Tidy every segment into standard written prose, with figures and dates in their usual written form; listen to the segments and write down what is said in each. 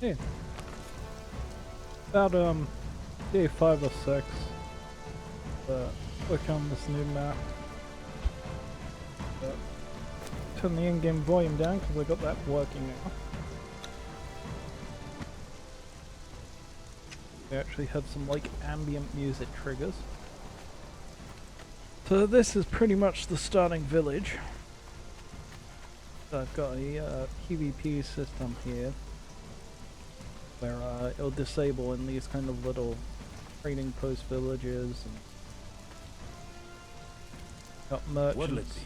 Yeah. About day 5 or 6. Work on this new map. Turn the in-game volume down because I got that working now. We actually had some like ambient music triggers. So this is pretty much the starting village. So I've got a PvP system here where it'll disable in these kind of little trading post villages and got merchants.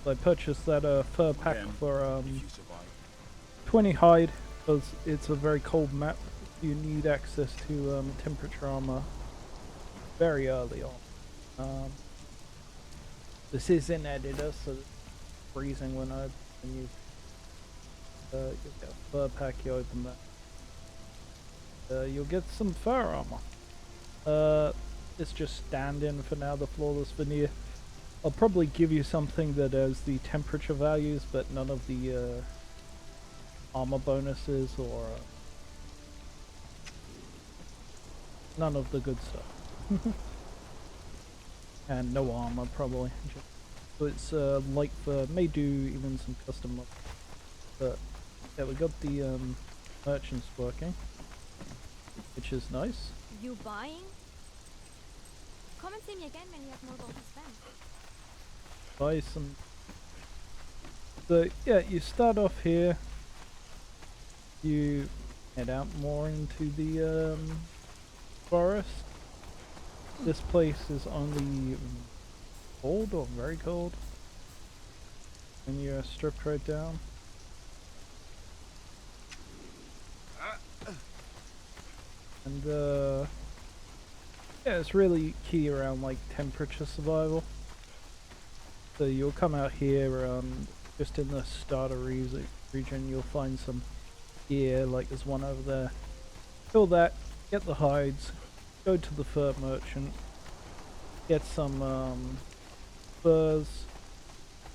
So I purchased that fur pack for 20 hide because it's a very cold map. You need access to temperature armor very early on. This is in editor, so it's freezing when you get a fur pack. You open that. You'll get some fur armor. It's just stand-in for now. The flawless veneer. I'll probably give you something that has the temperature values, but none of the armor bonuses or none of the good stuff. And no armor probably. So it's light for may do even some custom mod. But yeah, we got the merchants working, which is nice. You buying? Come and see me again when you have more gold to spend. Buy some. So yeah, you start off here. You head out more into the forest. This place is only cold or very cold. And you're stripped right down. And yeah, it's really key around like temperature survival. So you'll come out here just in the starter region, you'll find some gear, like there's one over there. Fill that, get the hides, go to the fur merchant, get some furs,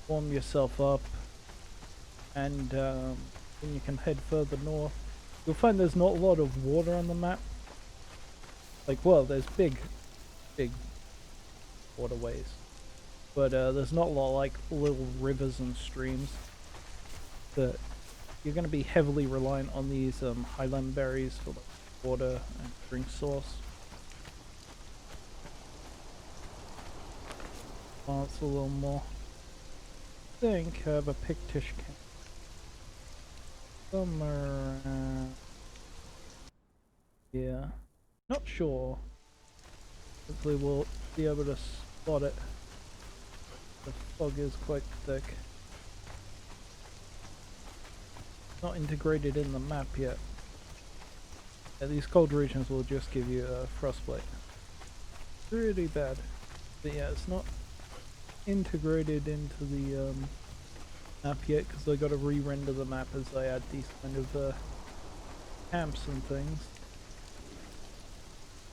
warm yourself up, and then you can head further north. You'll find there's not a lot of water on the map. Like, well, there's big waterways, but there's not a lot like little rivers and streams. But you're going to be heavily reliant on these highland berries for like water and drink source. It's a little more. I think I have a Pictish camp somewhere. Yeah, not sure. Hopefully we'll be able to spot it. The fog is quite thick. Not integrated in the map yet. Yeah, these cold regions will just give you a frostbite. Really bad. But yeah, it's not integrated into the map yet because I got to re-render the map as I add these kind of camps and things.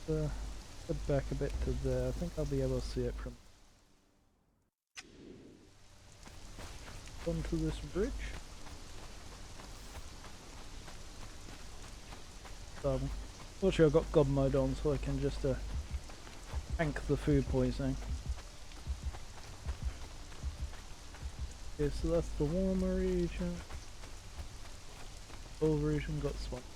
Put back a bit to there. I think I'll be able to see it from onto this bridge. Fortunately I've got God mode on so I can just tank the food poisoning. Okay, so that's the warmer region. Cold region got swamped.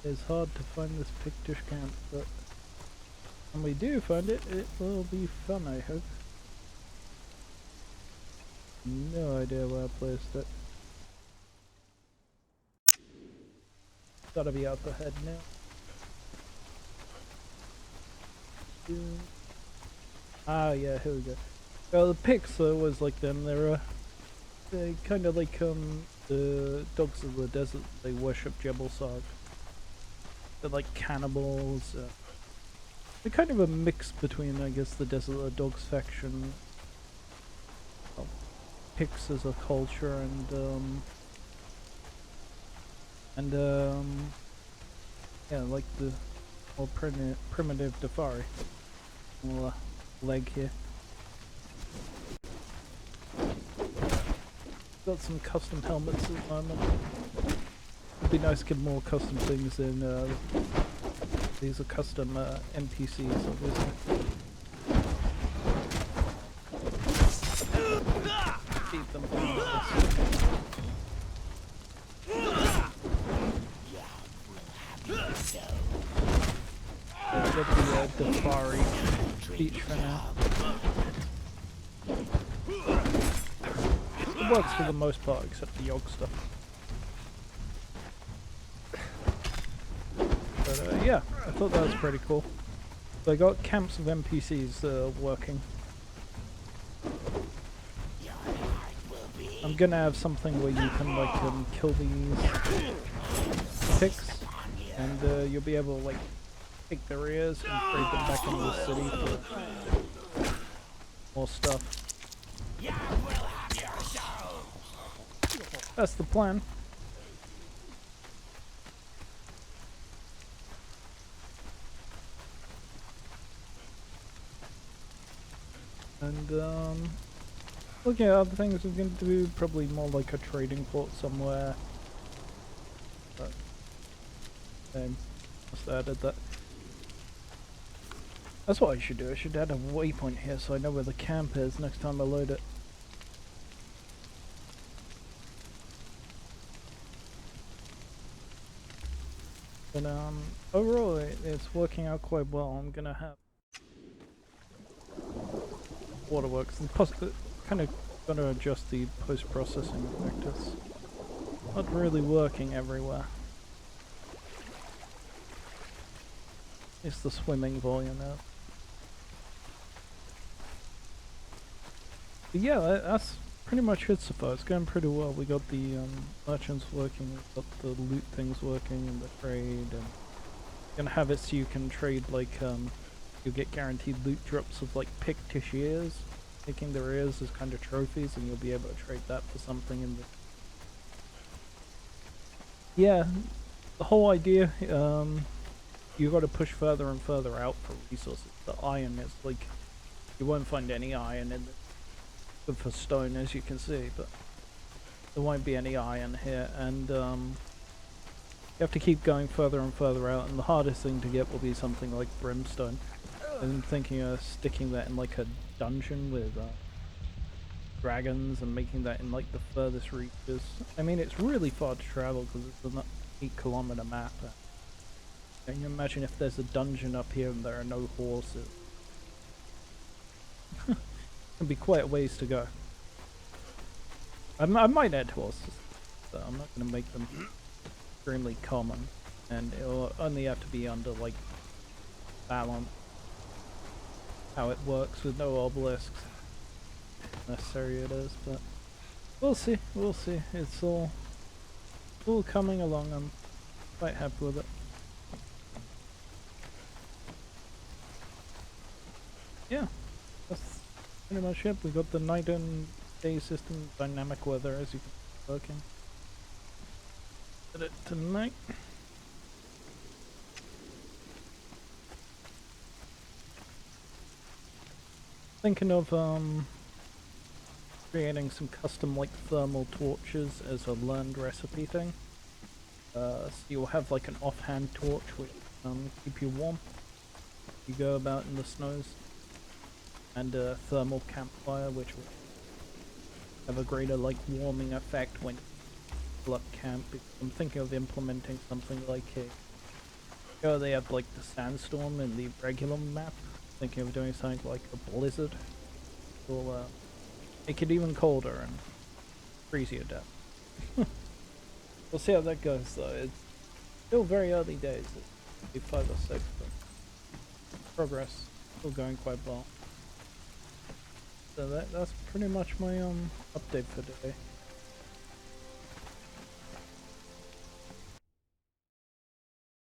It's hard to find this Pictish camp, but when we do find it, it will be fun, I hope. No idea where I placed it. Gotta be out the head now. Ah, yeah, here we go. Well, the Picts was like them. They're kind of like the dogs of the desert. They worship Jebel-Sag. They're like cannibals. They're kind of a mix between, I guess, the Desert of the Dogs faction, Picts as a culture, and yeah, like the more primitive Dafari. little leg here. Got some custom helmets at the moment. It'd be nice to get more custom things in. These are custom NPCs, obviously. Beat them get the Defari beach for now. It works for the most part, except the Yogg stuff. But yeah, I thought that was pretty cool. So I got camps of NPCs working. I'm gonna have something where you can like kill these ticks, and you'll be able to like take their ears and trade them back into the city for more stuff. That's the plan. And looking at other things, we're going to do probably more like a trading port somewhere. But must have added that. That's what I should do. I should add a waypoint here so I know where the camp is next time I load it. But overall it's working out quite well. I'm gonna have waterworks and kind of gonna adjust the post-processing vectors. Not really working everywhere. It's the swimming volume now. But yeah, that's pretty much it so far. It's going pretty well. We got the merchants working, we got the loot things working, and the trade, and gonna have it so you can trade like you'll get guaranteed loot drops of like Pictish ears, taking their ears as kind of trophies, and you'll be able to trade that for something in the. Yeah, the whole idea, you got to push further and further out for resources. The iron is like, you won't find any iron in the. Good for stone, as you can see, but there won't be any iron here, and you have to keep going further and further out, and the hardest thing to get will be something like brimstone. I'm thinking of sticking that in like a dungeon with dragons and making that in like the furthest reaches. I mean, it's really far to travel because it's an 8-kilometer map. Can you imagine if there's a dungeon up here and there are no horses? It'd be quite a ways to go. I might add horses, but I'm not going to make them extremely common, and it'll only have to be under like balance. How it works with no obelisks. Necessary it is, but we'll see. We'll see. It's all coming along. I'm quite happy with it. Yeah, that's pretty much it. We got the night and day system, dynamic weather as you can see working. Did it tonight. Thinking of creating some custom like thermal torches as a learned recipe thing. So you'll have like an offhand torch which keep you warm. You go about in the snows. And a thermal campfire which will have a greater like warming effect when you fill up camp. I'm thinking of implementing something like they have like the sandstorm in the regular map. Thinking of doing something like a blizzard. Will make it even colder and freeze you to death. We'll see how that goes though. It's still very early days. It's maybe 5 or 6, but progress still going quite well. So that's pretty much my update for today.